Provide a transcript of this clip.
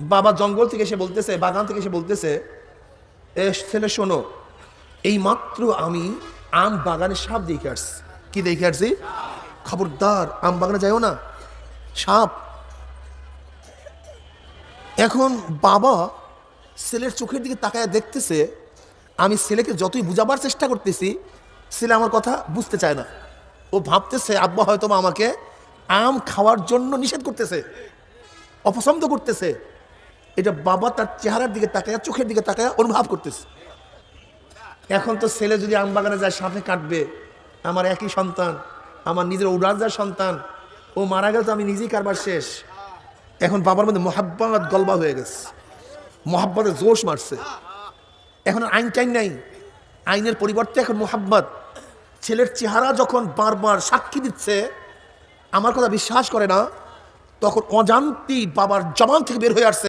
বাবা জঙ্গল থেকে এসে বলতেছে, বাগান থেকে এসে বলতেছে, এ ছেলে শোনো, এই মাত্র আমি আম বাগানে সাপ দেখে আসছি। কি দেখে আসছি? খবরদার আম বাগানে যাইও না, সাপ। এখন বাবা ছেলের চোখের দিকে তাকায় দেখতেছে, আমি ছেলেকে যতই বুঝাবার চেষ্টা করতেছি, ছেলে আমার কথা বুঝতে চায় না। ও ভাবতেছে আব্বা হয়তো আমাকে আম খাওয়ার জন্য নিষেধ করতেছে, অপছন্দ করতেছে। এটা বাবা তার চেহারার দিকে তাকায়, চোখের দিকে তাকায় অনুভব করতেছে। এখন তো ছেলে যদি আম বাগানে যায় সাপে কাটবে, আমার একই সন্তান, আমার নিজের উড়াজার সন্তান, ও মারা গেল তো আমি নিজেই কারবার শেষ। এখন বাবার মধ্যে মোহাব্বত গলবা হয়ে গেছে, মোহাব্বতের জোশ মারছে। এখন আইন টাইন নাই, আইনের পরিবর্তে এখন মোহাব্বত। ছেলের চেহারা যখন বারবার সাক্ষী দিচ্ছে আমার কথা বিশ্বাস করে না, তখন অজান্তেই বাবার জবান থেকে বের হয়ে আসছে,